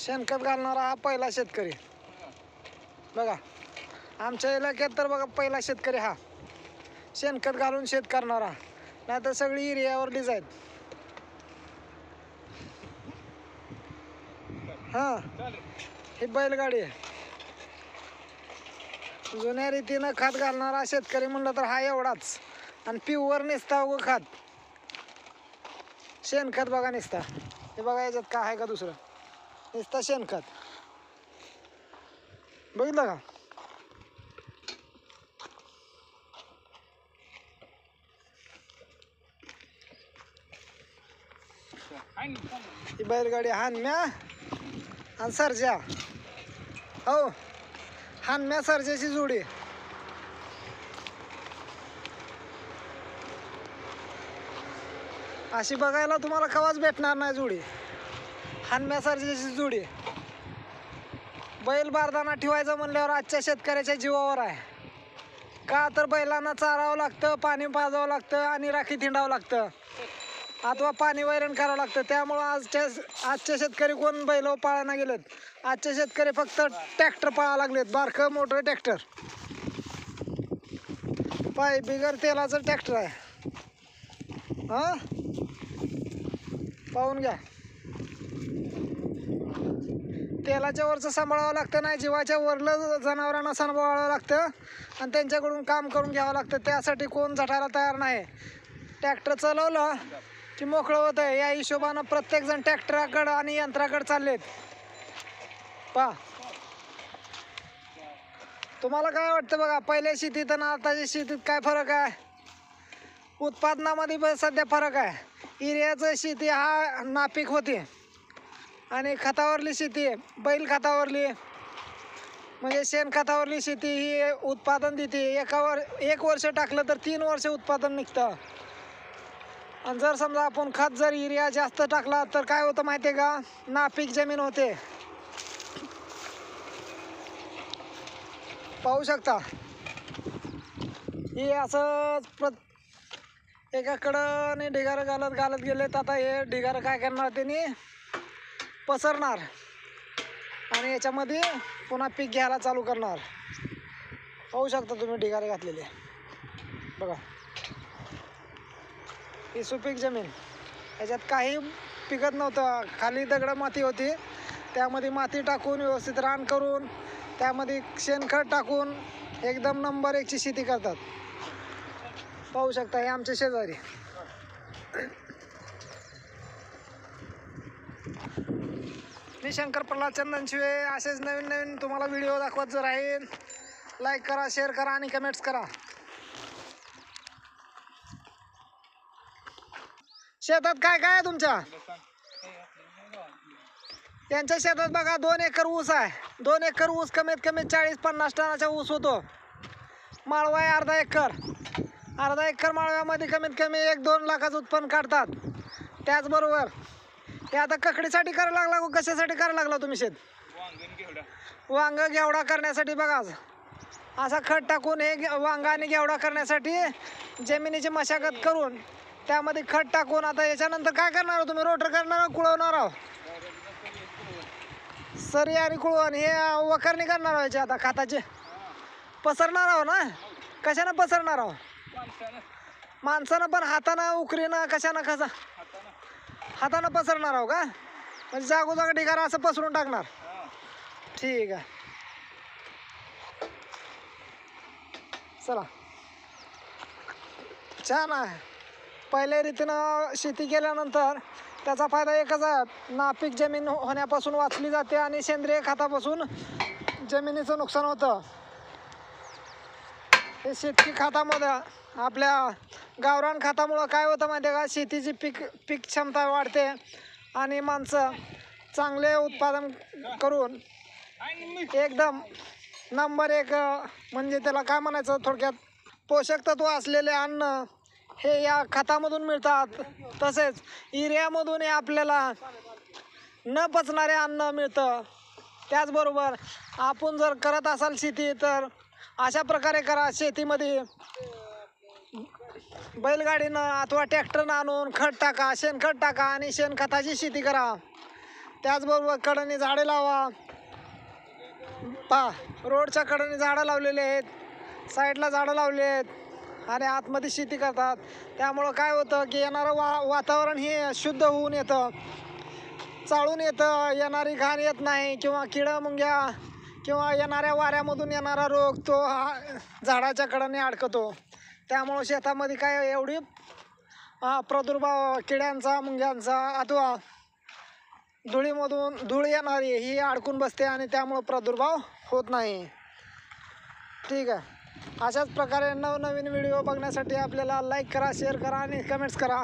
शेणखत घालणारा हा पहिला शेतकरी बघा. आमच्या इलाक्यात तर बघा पहिला शेतकरी हा शेणखत घालून शेत करणारा, नाही तर सगळी एरियावरलीच आहेत. हां, ही बैलगाडी आहे. जुन्या रीतीनं खत घालणारा शेतकरी म्हणलं तर हा एवढाच. आणि प्युअर निसता उगं खत, शेणखत बघा निसता. हे बघा याच्यात काय आहे का दुसरं, निसता शेणखत. बघितलं का? ही बैलगाडी हानम्या आणि सर्जा. हो, हानम्या सर्जाची जोडी. अशी बघायला तुम्हाला कवाच भेटणार नाही जोडी. हानम्या सर्जाची जोडी. बैल बारदाना ठेवायचं म्हणल्यावर आजच्या शेतकऱ्याच्या जीवावर आहे. का तर बैलांना चारावं लागतं, पाणी पाजावं लागतं आणि राखी थिंडावं लागतं, अथवा पाणी वैरण करावं लागतं. त्यामुळं आजचे शेतकरी कोण बैल पाळायला गेलेत. आजचे शेतकरी फक्त ट्रॅक्टर पाळायला लागलेत, बारकं मोठं ट्रॅक्टर. पाय बिगर तेलाचं ट्रॅक्टर आहे. हां, पाहून घ्या. तेलाच्या वरचं सांभाळावं लागतं, नाही जीवाच्या वरलं जनावरांना सांभाळावं लागतं आणि त्यांच्याकडून काम करून घ्यावं लागतं. त्यासाठी कोण झटायला तयार नाही. ट्रॅक्टर चालवलं की मोकळं होतं आहे. या हिशोबानं प्रत्येकजण ट्रॅक्टराकडं आणि यंत्राकडे चाललेत. पहा, तुम्हाला काय वाटतं बघा, पहिल्या शेतीत आणि आताच्या शेतीत काय फरक आहे? उत्पादनामध्ये सध्या फरक आहे. युरियाचं शेती हा नापीक होती आणि खतावरली शेती, बैल खतावरली म्हणजे शेणखतावरली शेती ही उत्पादन देते. एक वर्ष टाकलं तर 3 वर्ष उत्पादन निघतं. आणि जर समजा आपण खत जर युरिया जास्त टाकला तर काय होतं माहिती आहे का? नापीक जमीन होते. पाहू शकता. हे असं एकाकडं ढिगारं घालत गेलेत. आता हे ढिगारं काय करणार, त्यांनी पसरणार आणि याच्यामध्ये पुन्हा पीक घ्यायला चालू करणार. पाहू शकता तुम्ही ढिगारे घातलेले बघा. ही सुपीक जमीन, याच्यात काही पिकत नव्हतं. खाली दगड माती होती, त्यामध्ये माती टाकून व्यवस्थित रान करून त्यामध्ये शेणखत टाकून एकदम नंबर 1ची शेती करतात. पाहू शकता हे आमचे शेजारी. मी शंकर प्रल्हाद चंदनशिवे. असेच नवीन नवीन तुम्हाला व्हिडिओ दाखवत जर राहील. लाईक करा, शेअर करा आणि कमेंट्स करा. शेतात काय काय आहे तुमच्या? त्यांच्या शेतात बघा 2 एकर ऊस आहे. 2 एकर ऊस कमीत कमी 40-50 टनाचा ऊस होतो. माळवा आहे अर्धा एकर. अर्धा एकर माळव्यामध्ये कमीत कमी 1-2 लाखाचं उत्पन्न काढतात. त्याचबरोबर हे आता ककडीसाठी करायला लागला, कशासाठी करायला लागला तुम्ही शेत? वांग घेवडा करण्यासाठी. बघा असा खत टाकून हे वांग आणि घेवडा करण्यासाठी जमिनीची मशागत करून त्यामध्ये खत टाकून. आता याच्यानंतर काय करणार तुम्ही? रोटर करणार, कुळवणार आहो, सरी आणि कुळवण हे वखरणी करणार आहो. याची आता खताचे पसरणार आहो ना. कशानं पसरणार आहो? माणसानं पण, हातानं, उकरीनं, कशानं? हातानं पसरणार आहो का? म्हणजे जागोजाग ढिगारा असं पसरून टाकणार. ठीक आहे, चला. छान आहे. पहिल्या रीतीनं शेती केल्यानंतर त्याचा फायदा एकच आहे, नापीक जमीन होण्यापासून वाचली जाते आणि सेंद्रिय खतापासून जमिनीचं नुकसान होतं. हे शेती खतामध्ये, आपल्या गावरान खतामुळं काय होतं माहिती आहे का? शेतीची पीक क्षमता वाढते आणि माणसं चांगले उत्पादन करून एकदम नंबर 1 म्हणजे त्याला काय म्हणायचं थोडक्यात, पोषक तत्व असलेले अन्न हे या खतामधून मिळतात. तसेच युरियामधून आपल्याला न पचणारे अन्न मिळतं. त्याचबरोबर आपण जर करत असाल शेती तर अशा प्रकारे करा. शेतीमध्ये बैलगाडीनं अथवा ट्रॅक्टरनं आणून खत टाका, शेणखत टाका आणि शेणखताची शेती करा. त्याचबरोबर कडेने झाडे लावा. रोडच्या कडेने झाडं लावलेले आहेत, साईडला झाडं लावले आहेत आणि आतमध्ये शेती करतात. त्यामुळं काय होतं की येणारं वातावरण हे शुद्ध होऊन येतं, चाळून येतं, येणारी घाण येत नाही किंवा किडा मुंग्या किंवा येणाऱ्या वाऱ्यामधून येणारा रोग तो झाडाच्या कडेने अडकतो. त्यामुळं शेतामध्ये काय एवढी प्रादुर्भाव किड्यांचा मुंग्यांचा अथवा धूळ येणारी ही अडकून बसते आणि त्यामुळं प्रादुर्भाव होत नाही. ठीक आहे. अशाच प्रकारे नवनवीन व्हिडिओ बघण्यासाठी आपल्याला लाईक करा, शेअर करा आणि कमेंट्स करा.